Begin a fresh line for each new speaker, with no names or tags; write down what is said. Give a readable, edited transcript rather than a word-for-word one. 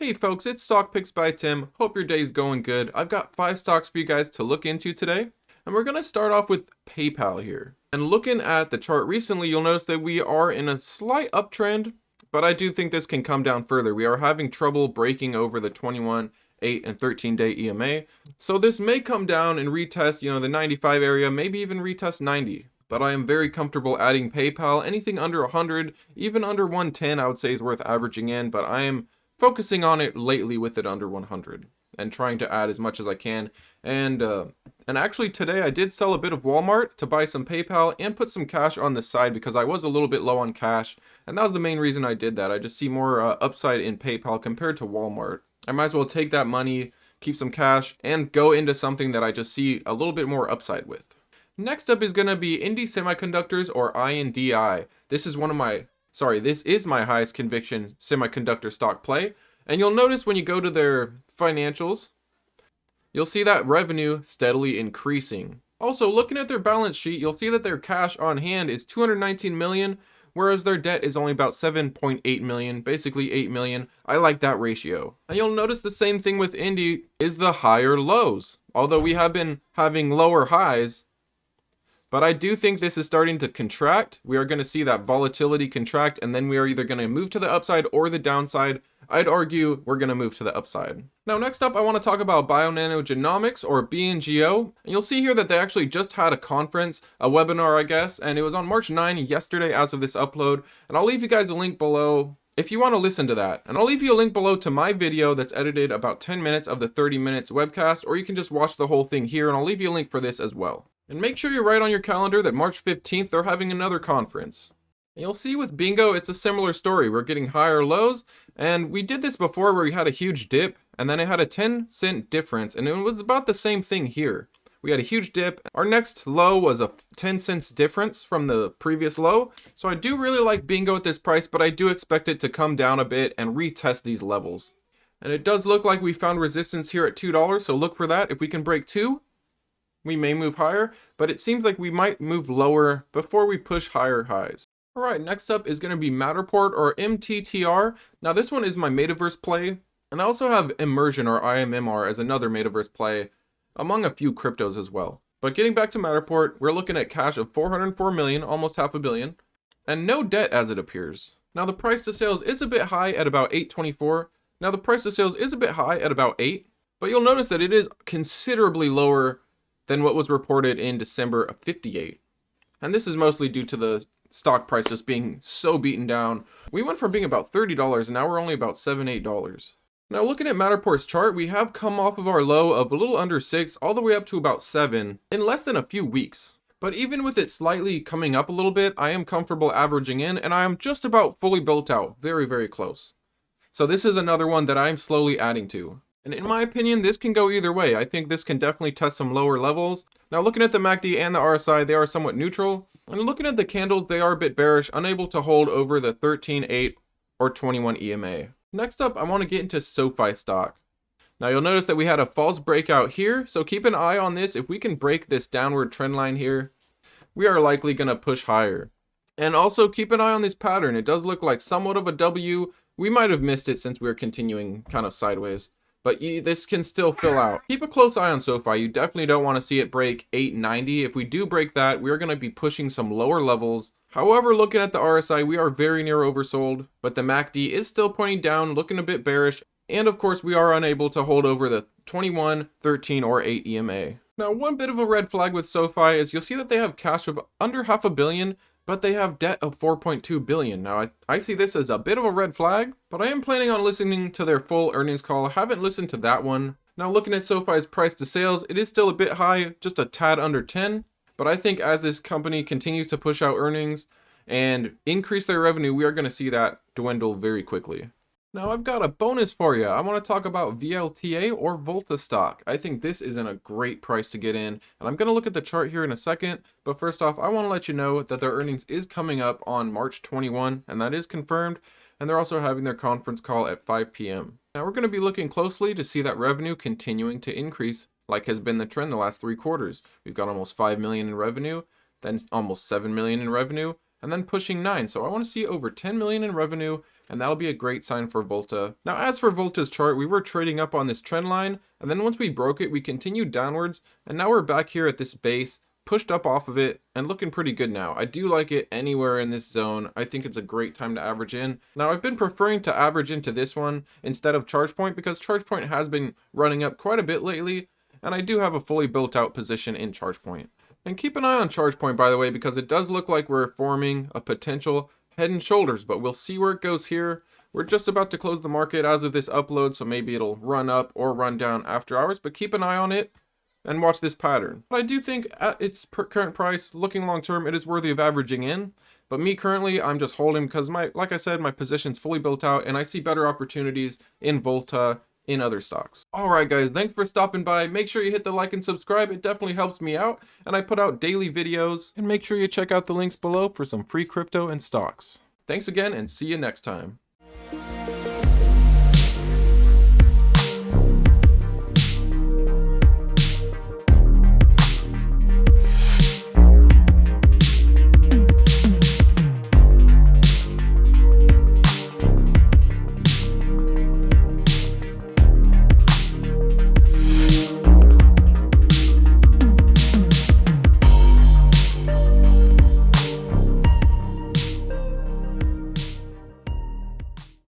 Hey folks, it's Stock Picks by Tim. Hope your day's going good. I've got 5 stocks for you guys to look into today. And we're going to start off with PayPal here. And looking at the chart recently, you'll notice that we are in a slight uptrend, but I do think this can come down further. We are having trouble breaking over the 21, 8, and 13-day EMA. So this may come down and retest, the 95 area, maybe even retest 90. But I am very comfortable adding PayPal. Anything under 100, even under 110, I would say is worth averaging in, but I am focusing on it lately with it under 100 and trying to add as much as I can. And actually today I did sell a bit of Walmart to buy some PayPal and put some cash on the side because I was a little bit low on cash, and that was the main reason I did that. I just see more upside in PayPal compared to Walmart. I might as well take that money, keep some cash, and go into something that I just see a little bit more upside with. Next up is going to be Indi Semiconductors, or INDI. This is my highest conviction semiconductor stock play. And you'll notice when you go to their financials, you'll see that revenue steadily increasing. Also, looking at their balance sheet, you'll see that their cash on hand is $219 million, whereas their debt is only about $7.8 million, basically $8 million. I like that ratio. And you'll notice the same thing with Indi is the higher lows. Although we have been having lower highs, but I do think this is starting to contract. We are going to see that volatility contract, and then we are either going to move to the upside or the downside. I'd argue we're going to move to the upside. Now, next up, I want to talk about Bionano Genomics, or Bngo. And you'll see here that they actually just had a conference, a webinar, I guess, and it was on March 9, yesterday as of this upload. And I'll leave you guys a link below if you want to listen to that. And I'll leave you a link below to my video that's edited about 10 minutes of the 30 minutes webcast, or you can just watch the whole thing here, and I'll leave you a link for this as well. And make sure you write on your calendar that March 15th they're having another conference. And you'll see with Bngo it's a similar story. We're getting higher lows, and we did this before where we had a huge dip and then it had a 10-cent difference, and it was about the same thing here. We had a huge dip. Our next low was a 10 cents difference from the previous low. So I do really like Bngo at this price, but I do expect it to come down a bit and retest these levels. And it does look like we found resistance here at $2, so look for that. If we can break 2, we may move higher, but it seems like we might move lower before we push higher highs. Alright, next up is going to be Matterport, or MTTR. Now this one is my Metaverse play, and I also have Immersion, or IMMR, as another Metaverse play, among a few cryptos as well. But getting back to Matterport, we're looking at cash of $404 million, almost $500 million, and no debt as it appears. Now the price to sales is a bit high at about $8.24. Now the price to sales is a bit high at about $8, but you'll notice that it is considerably lower than what was reported in December of $58. And this is mostly due to the stock price just being so beaten down. We went from being about $30 and now we're only about $7, $8. Now looking at Matterport's chart, we have come off of our low of a little under 6 all the way up to about 7 in less than a few weeks. But even with it slightly coming up a little bit, I am comfortable averaging in, and I am just about fully built out, very, very close. So this is another one that I'm slowly adding to. And in my opinion, this can go either way. I think this can definitely test some lower levels. Now looking at the MACD and the RSI, they are somewhat neutral. And looking at the candles, they are a bit bearish, unable to hold over the 13, 8, or 21 EMA. Next up, I want to get into Sofi stock. Now you'll notice that we had a false breakout here, so keep an eye on this. If we can break this downward trend line here, we are likely going to push higher. And also keep an eye on this pattern. It does look like somewhat of a W. We might have missed it since we were continuing kind of sideways, but this can still fill out. Keep a close eye on Sofi. You definitely don't want to see it break 890. If we do break that, we're going to be pushing some lower levels. However, looking at the RSI, we are very near oversold, but the MACD is still pointing down, looking a bit bearish. And of course, we are unable to hold over the 21, 13, or 8 EMA. Now, one bit of a red flag with Sofi is you'll see that they have cash of under $500 million, but they have debt of $4.2 billion. Now, I see this as a bit of a red flag, but I am planning on listening to their full earnings call. I haven't listened to that one. Now, looking at Sofi's price to sales, it is still a bit high, just a tad under 10. But I think as this company continues to push out earnings and increase their revenue, we are going to see that dwindle very quickly. Now I've got a bonus for you. I want to talk about VLTA, or Volta stock. I think this is in a great price to get in, and I'm going to look at the chart here in a second. But first off, I want to let you know that their earnings is coming up on March 21, and that is confirmed. And they're also having their conference call at 5 p.m. Now we're going to be looking closely to see that revenue continuing to increase, like has been the trend the last 3 quarters. We've got almost 5 million in revenue, then almost 7 million in revenue, and then pushing 9. So I want to see over 10 million in revenue and that'll be a great sign for Volta. Now, as for Volta's chart, we were trading up on this trend line, and then once we broke it, we continued downwards, and now we're back here at this base, pushed up off of it, and looking pretty good now. I do like it anywhere in this zone. I think it's a great time to average in. Now, I've been preferring to average into this one instead of charge point because charge point has been running up quite a bit lately, and I do have a fully built out position in charge point. And keep an eye on charge point, by the way, because it does look like we're forming a potential head and shoulders, but we'll see where it goes here. We're just about to close the market as of this upload, so maybe it'll run up or run down after hours, but keep an eye on it and watch this pattern. But I do think at its current price, looking long term, it is worthy of averaging in. But me currently, I'm just holding because like I said, my position's fully built out and I see better opportunities in Volta, in other stocks. Alright guys, thanks for stopping by. Make sure you hit the like and subscribe. It definitely helps me out. And I put out daily videos. And make sure you check out the links below for some free crypto and stocks. Thanks again and see you next time.